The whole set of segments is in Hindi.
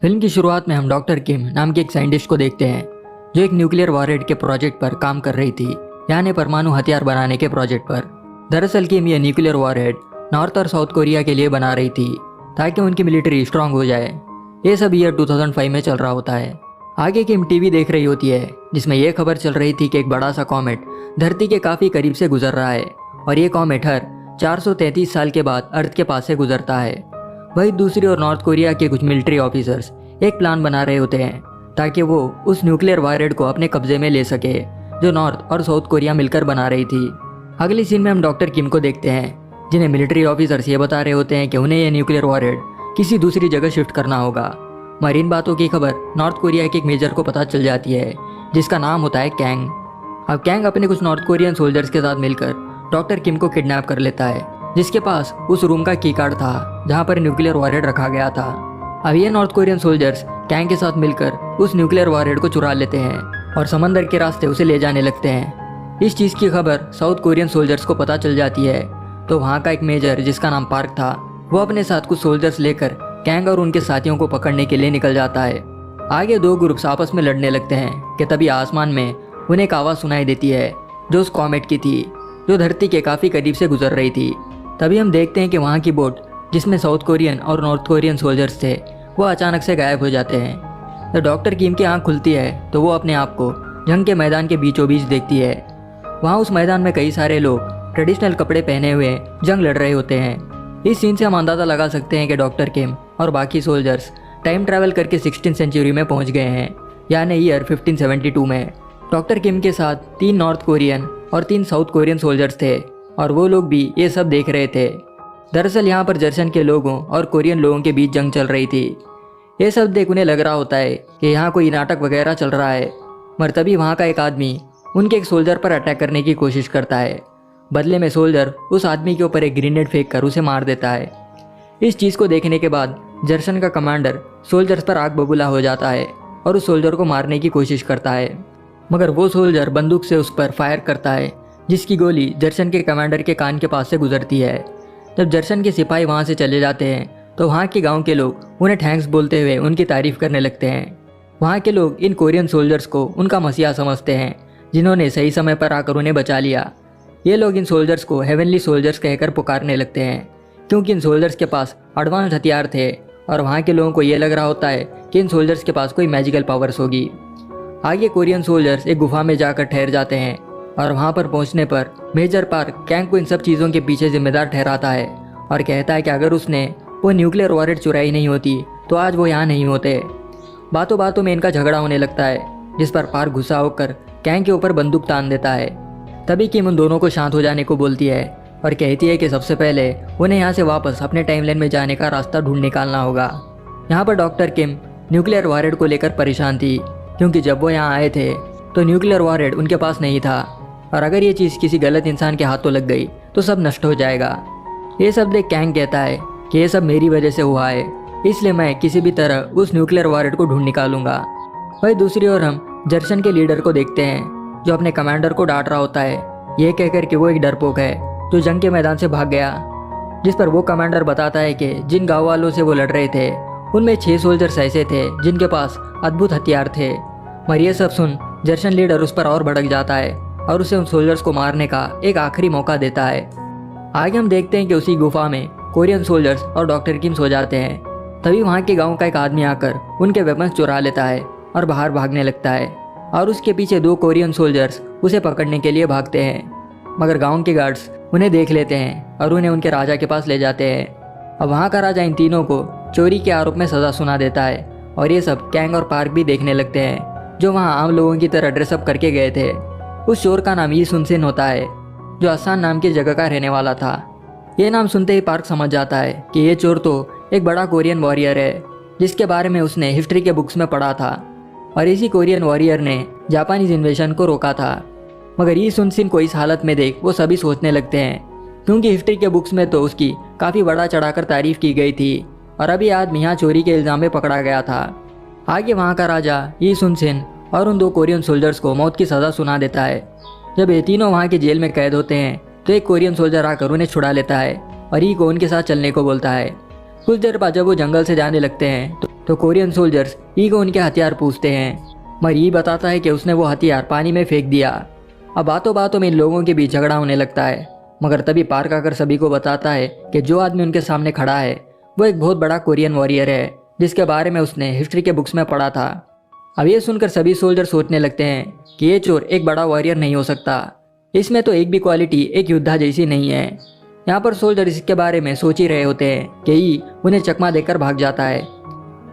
फिल्म की शुरुआत में हम डॉक्टर किम नाम के एक साइंटिस्ट को देखते हैं जो एक न्यूक्लियर वॉरहेड के प्रोजेक्ट पर काम कर रही थी, यानी परमाणु हथियार बनाने के प्रोजेक्ट पर। दरअसल किम यह न्यूक्लियर वॉरहेड नॉर्थ और साउथ कोरिया के लिए बना रही थी ताकि उनकी मिलिट्री स्ट्रांग हो जाए। ये सब ईयर 2005 में चल रहा होता है। आगे किम टीवी देख रही होती है जिसमें यह खबर चल रही थी कि एक बड़ा सा कॉमेट धरती के काफ़ी करीब से गुजर रहा है और ये कॉमेट हर 433 साल के बाद अर्थ के पास से गुजरता है। वही दूसरी ओर नॉर्थ कोरिया के कुछ मिलिट्री ऑफिसर्स एक प्लान बना रहे होते हैं ताकि वो उस न्यूक्लियर वॉरहेड को अपने कब्जे में ले सके जो नॉर्थ और साउथ कोरिया मिलकर बना रही थी। अगली सीन में हम डॉक्टर किम को देखते हैं जिन्हें मिलिट्री ऑफिसर्स ये बता रहे होते हैं कि उन्हें यह न्यूक्लियर वॉरहेड किसी दूसरी जगह शिफ्ट करना होगा। मगर इन बातों की खबर नॉर्थ कोरिया के एक मेजर को पता चल जाती है जिसका नाम होता है कैंग। अब कैंग अपने कुछ नॉर्थ कोरियन सोल्जर्स के साथ मिलकर डॉक्टर किम को किडनैप कर लेता है जिसके पास उस रूम का की कार्ड था जहाँ पर न्यूक्लियर वॉरहेड रखा गया था। अब ये नॉर्थ कोरियन सोल्जर्स कैंग के साथ मिलकर उस न्यूक्लियर वॉरहेड को चुरा लेते हैं और समंदर के रास्ते उसे ले जाने लगते हैं। इस चीज़ की खबर साउथ कोरियन सोल्जर्स को पता चल जाती है तो वहाँ का एक मेजर जिसका नाम पार्क था वो अपने साथ कुछ सोल्जर्स लेकर कैंग और उनके साथियों को पकड़ने के लिए निकल जाता है। आगे दो ग्रुप्स आपस में लड़ने लगते हैं कि तभी आसमान में उन्हें एक आवाज़ सुनाई देती है जो उस कॉमेट की थी जो धरती के काफ़ी करीब से गुजर रही थी। तभी हम देखते हैं कि वहाँ की बोट जिसमें साउथ कोरियन और नॉर्थ कोरियन सोल्जर्स थे वो अचानक से गायब हो जाते हैं। जब डॉक्टर किम की आंख खुलती है तो वो अपने आप को जंग के मैदान के बीचों बीच देखती है। वहाँ उस मैदान में कई सारे लोग ट्रेडिशनल कपड़े पहने हुए जंग लड़ रहे होते हैं। इस सीन से हम अंदाज़ा लगा सकते हैं कि डॉक्टर किम और बाकी सोल्जर्स टाइम ट्रैवल करके 16th सेंचुरी में पहुँच गए हैं, यानी ईयर 1572 में। डॉक्टर किम के साथ 3 नॉर्थ कोरियन और 3 साउथ कोरियन सोल्जर्स थे और वो लोग भी ये सब देख रहे थे। दरअसल यहाँ पर जर्सन के लोगों और कोरियन लोगों के बीच जंग चल रही थी। ये सब देख उन्हें लग रहा होता है कि यहाँ कोई नाटक वगैरह चल रहा है, मगर तभी वहाँ का एक आदमी उनके एक सोल्जर पर अटैक करने की कोशिश करता है। बदले में सोल्जर उस आदमी के ऊपर एक ग्रेनेड फेंक कर उसे मार देता है। इस चीज़ को देखने के बाद जर्सन का कमांडर सोल्जर्स पर आग बबूला हो जाता है और उस सोल्जर को मारने की कोशिश करता है, मगर वो सोल्जर बंदूक से उस पर फायर करता है जिसकी गोली जर्सन के कमांडर के कान के पास से गुजरती है। जब जर्सन के सिपाही वहाँ से चले जाते हैं तो वहाँ के गांव के लोग उन्हें थैंक्स बोलते हुए उनकी तारीफ करने लगते हैं। वहाँ के लोग इन कोरियन सोल्जर्स को उनका मसीहा समझते हैं जिन्होंने सही समय पर आकर उन्हें बचा लिया। ये लोग इन सोल्जर्स को हेवनली सोल्जर्स कहकर पुकारने लगते हैं क्योंकि इन सोल्जर्स के पास एडवांस हथियार थे और वहाँ के लोगों को ये लग रहा होता है कि इन सोल्जर्स के पास कोई मैजिकल पावर्स होगी। आगे कोरियन सोल्जर्स एक गुफा में जाकर ठहर जाते हैं और वहाँ पर पहुँचने पर मेजर पार्क कैंग को इन सब चीज़ों के पीछे जिम्मेदार ठहराता है और कहता है कि अगर उसने वो न्यूक्लियर वॉरहेड चुराई नहीं होती तो आज वो यहाँ नहीं होते। बातों बातों में इनका झगड़ा होने लगता है जिस पर पार्क गुस्सा होकर कैंग के ऊपर बंदूक तान देता है। तभी किम उन दोनों को शांत हो जाने को बोलती है और कहती है कि सबसे पहले उन्हें यहाँ से वापस अपने टाइमलाइन में जाने का रास्ता ढूंढ निकालना होगा। यहाँ पर डॉक्टर किम न्यूक्लियर वॉरहेड को लेकर परेशान थी क्योंकि जब वो यहाँ आए थे तो न्यूक्लियर वॉरहेड उनके पास नहीं था और अगर ये चीज़ किसी गलत इंसान के हाथों लग गई तो सब नष्ट हो जाएगा। ये सब देख कैंग कहता है कि ये सब मेरी वजह से हुआ है, इसलिए मैं किसी भी तरह उस न्यूक्लियर वॉरहेड को ढूंढ निकालूंगा। वही दूसरी ओर हम जर्सन के लीडर को देखते हैं जो अपने कमांडर को डांट रहा होता है ये कहकर कि वो एक डरपोक है जो जंग के मैदान से भाग गया। जिस पर वो कमांडर बताता है कि जिन गाँव वालों से वो लड़ रहे थे उनमें 6 सोल्जर्स ऐसे थे जिनके पास अद्भुत हथियार थे। मगर ये सब सुन जर्सन लीडर उस पर और भड़क जाता है और उसे उन सोल्जर्स को मारने का एक आखिरी मौका देता है। आगे हम देखते हैं कि उसी गुफा में कोरियन सोल्जर्स और डॉक्टर किम सो जाते हैं। तभी वहाँ के गांव का एक आदमी आकर उनके वेपन्स चुरा लेता है और बाहर भागने लगता है और उसके पीछे 2 कोरियन सोल्जर्स उसे पकड़ने के लिए भागते हैं, मगर गांव के गार्ड्स उन्हें देख लेते हैं और उन्हें उनके राजा के पास ले जाते हैं। अब वहाँ का राजा इन तीनों को चोरी के आरोप में सज़ा सुना देता है और ये सब कैंग और पार्क भी देखने लगते हैं जो वहाँ आम लोगों की तरह ड्रेसअप करके गए थे। उस चोर का नाम यी सुनसिन होता है जो आसान नाम की जगह का रहने वाला था। ये नाम सुनते ही पार्क समझ जाता है कि ये चोर तो एक बड़ा कोरियन वॉरियर है जिसके बारे में उसने हिस्ट्री के बुक्स में पढ़ा था और इसी कोरियन वॉरियर ने जापानीज इन्वेशन को रोका था। मगर यी सुनसिन को इस हालत में देख वो सभी सोचने लगते हैं क्योंकि हिस्ट्री के बुक्स में तो उसकी काफ़ी बड़ा चढ़ाकर तारीफ की गई थी और अभी आदमी यहाँ चोरी के इल्ज़ाम में पकड़ा गया था। आगे वहाँ का राजा यी सुनसिन और उन 2 कोरियन सोल्जर्स को मौत की सज़ा सुना देता है। जब ये तीनों वहाँ के जेल में कैद होते हैं तो एक कोरियन सोल्जर आकर उन्हें छुड़ा लेता है और यी को उनके साथ चलने को बोलता है। कुछ देर बाद जब वो जंगल से जाने लगते हैं तो कोरियन सोल्जर्स ई को उनके हथियार पूछते हैं, मगर ई बताता है कि उसने वो हथियार पानी में फेंक दिया। अब बातों बातों में इन लोगों के बीच झगड़ा होने लगता है, मगर तभी पार्क आकर सभी को बताता है कि जो आदमी उनके सामने खड़ा है वो एक बहुत बड़ा कोरियन वॉरियर है, जिसके बारे में उसने हिस्ट्री के बुक्स में पढ़ा था। अब ये सुनकर सभी सोल्जर सोचने लगते हैं कि ये चोर एक बड़ा वॉरियर नहीं हो सकता, इसमें तो एक भी क्वालिटी एक योद्धा जैसी नहीं है। यहाँ पर सोल्जर इसके बारे में सोच ही रहे होते हैं कि ई उन्हें चकमा देकर भाग जाता है।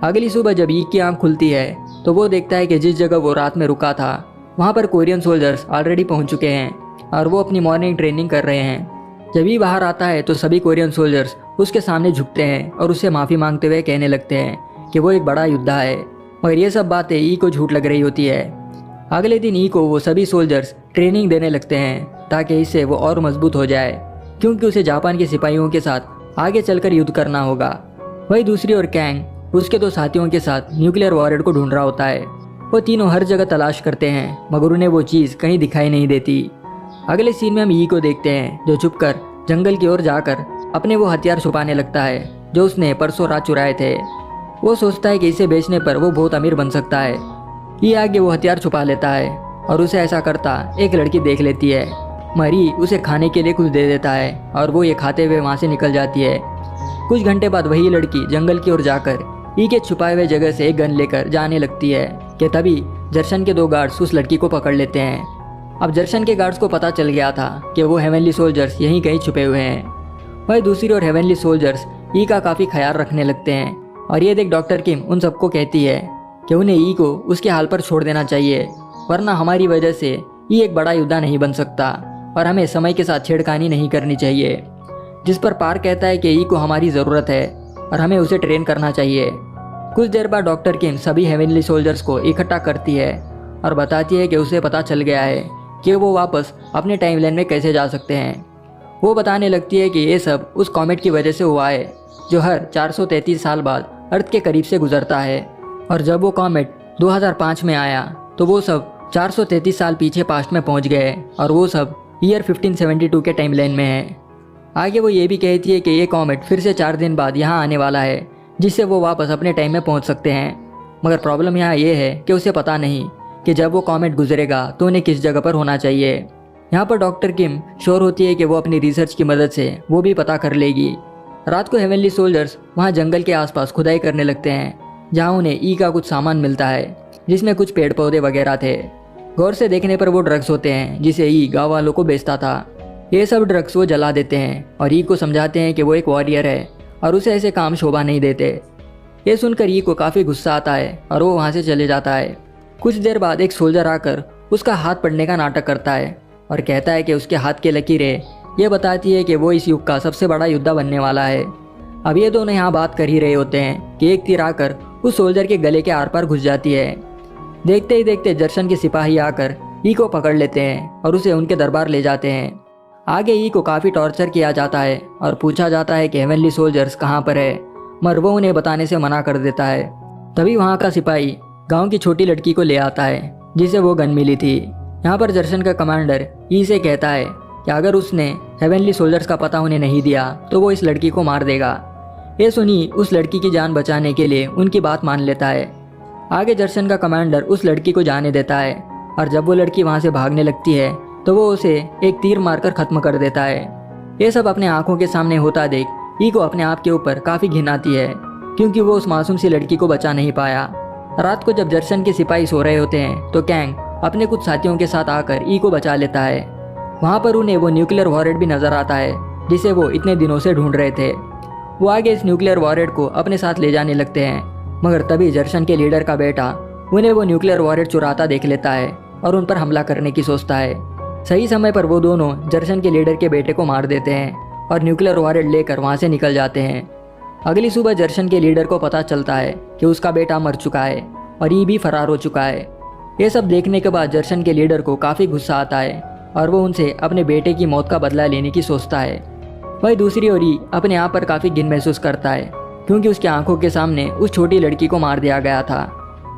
अगली सुबह जब ई की आंख खुलती है तो वो देखता है कि जिस जगह वो रात में रुका था वहाँ पर कोरियन सोल्जर्स ऑलरेडी पहुँच चुके हैं और वो अपनी मॉर्निंग ट्रेनिंग कर रहे हैं। जब ई बाहर आता है तो सभी कोरियन सोल्जर्स उसके सामने झुकते हैं और उससे माफ़ी मांगते हुए कहने लगते हैं कि वो एक बड़ा योद्धा है, मगर ये सब बातें ई को झूठ लग रही होती है। अगले दिन ई को वो सभी सोल्जर्स ट्रेनिंग देने लगते हैं ताकि इससे वो और मजबूत हो जाए, क्योंकि उसे जापान के सिपाहियों के साथ आगे चलकर युद्ध करना होगा। वही दूसरी ओर कैंग उसके दो साथियों के साथ न्यूक्लियर वॉरहेड को ढूंढ रहा होता है। वो तीनों हर जगह तलाश करते हैं मगर उन्हें वो चीज़ कहीं दिखाई नहीं देती। अगले सीन में हम ई को देखते हैं जो छुपकर जंगल की ओर जाकर अपने वो हथियार छुपाने लगता है जो उसने परसों रात चुराए थे। वो सोचता है कि इसे बेचने पर वो बहुत अमीर बन सकता है। ई आगे वो हथियार छुपा लेता है और उसे ऐसा करता एक लड़की देख लेती है। मरी उसे खाने के लिए कुछ दे देता है और वो ये खाते हुए वहाँ से निकल जाती है। कुछ घंटे बाद वही लड़की जंगल की ओर जाकर ई के छुपाए हुए जगह से एक गन लेकर जाने लगती है कि तभी जर्शन के दो गार्ड्स उस लड़की को पकड़ लेते हैं। अब जर्शन के गार्ड्स को पता चल गया था कि वो हेवनली सोल्जर्स यहीं कहीं छुपे हुए हैं। वही दूसरी ओर हेवनली सोल्जर्स ई का काफ़ी ख्याल रखने लगते हैं और ये देख डॉक्टर किम उन सबको कहती है कि उन्हें ई को उसके हाल पर छोड़ देना चाहिए, वरना हमारी वजह से ई एक बड़ा योद्धा नहीं बन सकता और हमें समय के साथ छेड़खानी नहीं करनी चाहिए। जिस पर पार्क कहता है कि ई को हमारी ज़रूरत है और हमें उसे ट्रेन करना चाहिए। कुछ देर बाद डॉक्टर किम सभी हेवनली सोल्जर्स को इकट्ठा करती है और बताती है कि उसे पता चल गया है कि वो वापस अपने टाइमलाइन में कैसे जा सकते हैं। वो बताने लगती है कि ये सब उस कॉमेट की वजह से हुआ है जो हर 433 साल बाद अर्थ के करीब से गुजरता है, और जब वो कॉमेट 2005 में आया तो वो सब 433 साल पीछे पास्ट में पहुंच गए और वो सब ईयर 1572 के टाइमलाइन में है। आगे वो ये भी कहती है कि ये कॉमेट फिर से 4 दिन बाद यहाँ आने वाला है जिससे वो वापस अपने टाइम में पहुँच सकते हैं, मगर प्रॉब्लम यहाँ ये है कि उसे पता नहीं कि जब वो कॉमेट गुजरेगा तो उन्हें किस जगह पर होना चाहिए। यहाँ पर डॉक्टर किम श्योर होती है कि वो अपनी रिसर्च की मदद से वो भी पता कर लेगी। रात को हेवनली सोल्जर्स वहाँ जंगल के आसपास खुदाई करने लगते हैं जहाँ उन्हें ई का कुछ सामान मिलता है जिसमें कुछ पेड़ पौधे वगैरह थे। गौर से देखने पर वो ड्रग्स होते हैं जिसे ई गाँव वालों को बेचता था। ये सब ड्रग्स वो जला देते हैं और ई को समझाते हैं कि वो एक वॉरियर है और उसे ऐसे काम शोभा नहीं देते। ये सुनकर ई को काफ़ी गुस्सा आता है और वो वहाँ से चले जाता है। कुछ देर बाद एक सोल्जर आकर उसका हाथ पड़ने का नाटक करता है और कहता है कि उसके हाथ की लकीरें ये बताती है कि वो इस युग का सबसे बड़ा योद्धा बनने वाला है। अब ये दोनों यहाँ बात कर ही रहे होते हैं कि एक तीर आकर उस सोल्जर के गले के आर पार घुस जाती है। देखते ही देखते जर्शन के सिपाही आकर ई को पकड़ लेते हैं और उसे उनके दरबार ले जाते हैं। आगे ई को काफ़ी टॉर्चर किया जाता है और पूछा जाता है कि हेवनली सोल्जर्स कहाँ पर है, मगर वो उन्हें बताने से मना कर देता है। तभी वहाँ का सिपाही गांव की छोटी लड़की को ले आता है जिसे वो गन मिली थी। यहाँ पर जर्शन का कमांडर ई से कहता है कि अगर उसने हेवनली सोल्जर्स का पता उन्हें नहीं दिया तो वो इस लड़की को मार देगा। ये सुनी उस लड़की की जान बचाने के लिए उनकी बात मान लेता है। आगे जर्शन का कमांडर उस लड़की को जाने देता है और जब वो लड़की वहाँ से भागने लगती है तो वो उसे एक तीर मारकर ख़त्म कर देता है। ये सब अपने आंखों के सामने होता देख ई को अपने आप के ऊपर काफ़ी घिन आती है क्योंकि वो उस मासूम सी लड़की को बचा नहीं पाया। रात को जब जर्शन के सिपाही सो रहे होते हैं तो कैंग अपने कुछ साथियों के साथ आकर ई को बचा लेता है। वहाँ पर उन्हें वो न्यूक्लियर वॉरहेड भी नज़र आता है जिसे वो इतने दिनों से ढूंढ रहे थे। वो आगे इस न्यूक्लियर वॉरहेड को अपने साथ ले जाने लगते हैं, मगर तभी जर्शन के लीडर का बेटा उन्हें वो न्यूक्लियर वॉरहेड चुराता देख लेता है और उन पर हमला करने की सोचता है। सही समय पर वो दोनों जर्शन के लीडर के बेटे को मार देते हैं और न्यूक्लियर वॉरहेड लेकर वहाँ से निकल जाते हैं। अगली सुबह जर्शन के लीडर को पता चलता है कि उसका बेटा मर चुका है और ई भी फरार हो चुका है। ये सब देखने के बाद जर्शन के लीडर को काफ़ी गुस्सा आता है और वो उनसे अपने बेटे की मौत का बदला लेने की सोचता है। वही दूसरी ओर ई अपने आप पर काफ़ी घिन महसूस करता है क्योंकि उसकी आंखों के सामने उस छोटी लड़की को मार दिया गया था,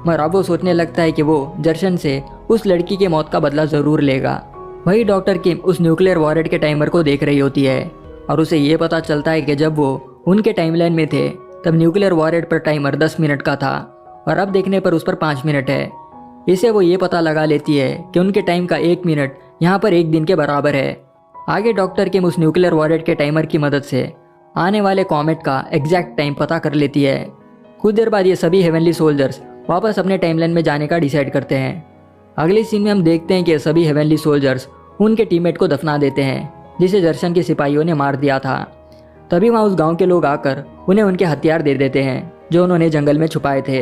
मगर अब वो सोचने लगता है कि वो जर्शन से उस लड़की के मौत का बदला ज़रूर लेगा। वही डॉक्टर किम उस न्यूक्लियर वॉरहेड के टाइमर को देख रही होती है और उसे ये पता चलता है कि जब वो उनके टाइमलाइन में थे तब न्यूक्लियर वॉरहेड पर टाइमर 10 मिनट का था और अब देखने पर उस पर 5 मिनट है। इससे वो ये पता लगा लेती है कि उनके टाइम का 1 मिनट यहाँ पर 1 दिन के बराबर है। आगे डॉक्टर किम उस न्यूक्लियर वॉरहेड के टाइमर की मदद से आने वाले कॉमेट का एग्जैक्ट टाइम पता कर लेती है। कुछ देर बाद ये सभी हेवनली सोल्जर्स वापस अपने टाइमलाइन में जाने का डिसाइड करते हैं। अगले सीन में हम देखते हैं कि सभी हेवनली सोल्जर्स उनके टीममेट को दफना देते हैं जिसे जर्शन के सिपाहियों ने मार दिया था। तभी वहाँ उस गांव के लोग आकर उन्हें उनके हथियार दे देते हैं जो उन्होंने जंगल में छुपाए थे।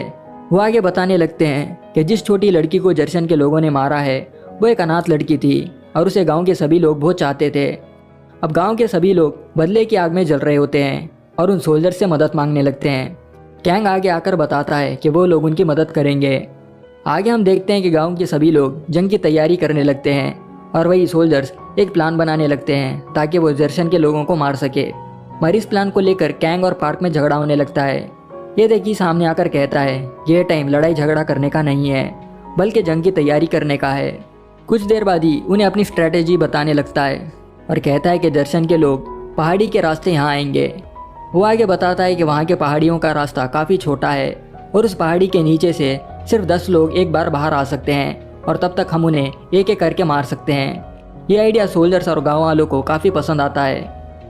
वो आगे बताने लगते हैं कि जिस छोटी लड़की को जर्शन के लोगों ने मारा है वो एक अनाथ लड़की थी और उसे गांव के सभी लोग बहुत चाहते थे। अब गांव के सभी लोग बदले की आग में जल रहे होते हैं और उन सोल्जर से मदद मांगने लगते हैं। कैंग आगे आकर बताता है कि वो लोग उनकी मदद करेंगे। आगे हम देखते हैं कि गांव के सभी लोग जंग की तैयारी करने लगते हैं और वही सोल्जर्स एक प्लान बनाने लगते हैं ताकि वो जर्शन के लोगों को मार सके। मगर इस प्लान को लेकर कैंग और पार्क में झगड़ा होने लगता है। ये देखी सामने आकर कहता है ये टाइम लड़ाई झगड़ा करने का नहीं है बल्कि जंग की तैयारी करने का है। कुछ देर बाद ही उन्हें अपनी स्ट्रैटेजी बताने लगता है और कहता है कि दर्शन के लोग पहाड़ी के रास्ते यहाँ आएंगे। वो आगे बताता है कि वहाँ के पहाड़ियों का रास्ता काफ़ी छोटा है और उस पहाड़ी के नीचे से सिर्फ 10 लोग एक बार बाहर आ सकते हैं और तब तक हम उन्हें एक एक करके मार सकते हैं। ये आइडिया सोल्जर्स और गाँव वालों को काफ़ी पसंद आता है।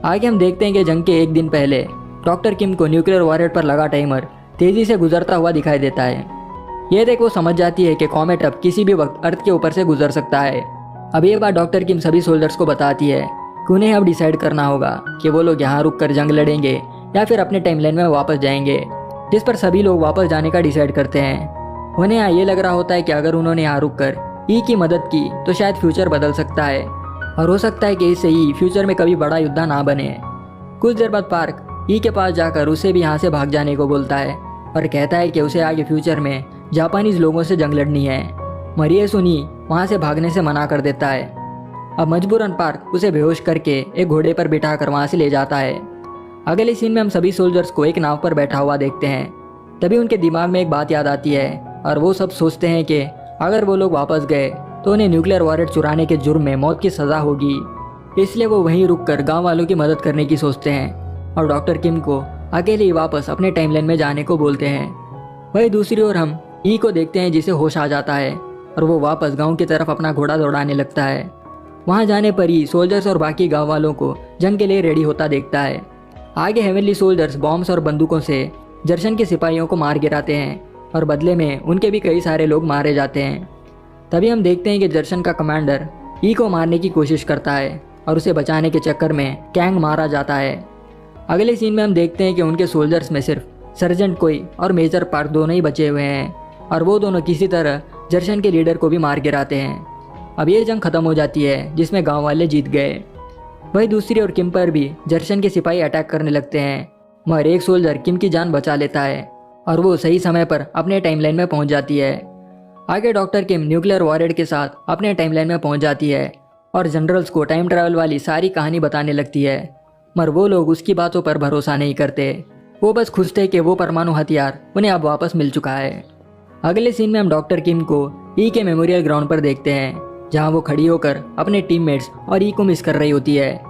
आगे हम देखते हैं कि जंग के 1 दिन पहले डॉक्टर किम को न्यूक्लियर वॉरहेड पर लगा टाइमर तेज़ी से गुजरता हुआ दिखाई देता है। ये देख वो समझ जाती है कि कॉमेट अब किसी भी वक्त अर्थ के ऊपर से गुजर सकता है। अब ये बात डॉक्टर किम सभी सोल्जर्स को बताती है कि उन्हें अब डिसाइड करना होगा कि वो लोग यहाँ रुक कर जंग लड़ेंगे या फिर अपने टाइमलाइन में वापस जाएंगे, जिस पर सभी लोग वापस जाने का डिसाइड करते हैं। उन्हें यहाँ ये लग रहा होता है कि अगर उन्होंने यहाँ रुक कर ई की मदद की तो शायद फ्यूचर बदल सकता है और हो सकता है कि इससे ही फ्यूचर में कभी बड़ा युद्ध ना बने। कुछ देर बाद पार्क ई के पास जाकर उसे भी यहाँ से भाग जाने को बोलता है और कहता है कि उसे आगे फ्यूचर में जापानीज लोगों से जंग लड़नी है। मरिए सुनी वहाँ से भागने से मना कर देता है। अब मजबूरन पार्क उसे बेहोश करके एक घोड़े पर बिठा कर वहाँ से ले जाता है। अगले सीन में हम सभी सोल्जर्स को एक नाव पर बैठा हुआ देखते हैं। तभी उनके दिमाग में एक बात याद आती है और वो सब सोचते हैं कि अगर वो लोग वापस गए तो उन्हें न्यूक्लियर वॉरहेड चुराने के जुर्म में मौत की सज़ा होगी। इसलिए वो वहीं रुककर गांव वालों की मदद करने की सोचते हैं और डॉक्टर किम को अकेले ही वापस अपने टाइमलाइन में जाने को बोलते हैं। वहीं दूसरी ओर हम ई को देखते हैं जिसे होश आ जाता है और वो वापस गांव की तरफ अपना घोड़ा दौड़ाने लगता है। वहां जाने पर ही सोल्जर्स और बाकी गांव वालों को जंग के लिए रेडी होता देखता है। आगे हेवनली सोल्जर्स बॉम्ब्स और बंदूकों से जर्शन के सिपाहियों को मार गिराते हैं और बदले में उनके भी कई सारे लोग मारे जाते हैं। तभी हम देखते हैं कि जर्शन का कमांडर ई को मारने की कोशिश करता है और उसे बचाने के चक्कर में कैंग मारा जाता है। अगले सीन में हम देखते हैं कि उनके सोल्जर्स में सिर्फ सर्जेंट कोई और मेजर पार्क दोनों ही बचे हुए हैं और वो दोनों किसी तरह जर्शन के लीडर को भी मार गिराते हैं। अब ये जंग खत्म हो जाती है जिसमें गांव वाले जीत गए। वहीं दूसरी ओर किम पर भी जर्शन के सिपाही अटैक करने लगते हैं मगर एक सोल्जर किम की जान बचा लेता है और वो सही समय पर अपने टाइमलाइन में पहुंच जाती है। आगे डॉक्टर किम न्यूक्लियर वॉरहेड के साथ अपने टाइमलाइन में पहुंच जाती है और जनरल्स को टाइम ट्रैवल वाली सारी कहानी बताने लगती है मगर वो लोग उसकी बातों पर भरोसा नहीं करते। वो बस खुश थे कि वो परमाणु हथियार उन्हें अब वापस मिल चुका है। अगले सीन में हम डॉक्टर किम को ई के मेमोरियल ग्राउंड पर देखते हैं जहां वो खड़ी होकर अपने टीममेट्स और ई को मिस कर रही होती है।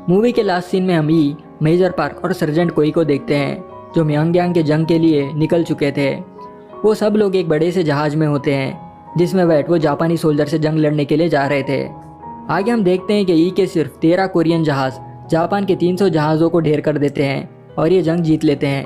मूवी के लास्ट सीन में हम ई, मेजर पार्क और सर्जेंट कोई को देखते हैं जो म्यांगयांग के जंग के लिए निकल चुके थे। वो सब लोग एक बड़े से जहाज में होते हैं जिसमें बैठ वो जापानी सोल्जर से जंग लड़ने के लिए जा रहे थे। आगे हम देखते हैं कि ई के सिर्फ 13 कोरियन जहाज जापान के 300 जहाज़ों को ढेर कर देते हैं और ये जंग जीत लेते हैं।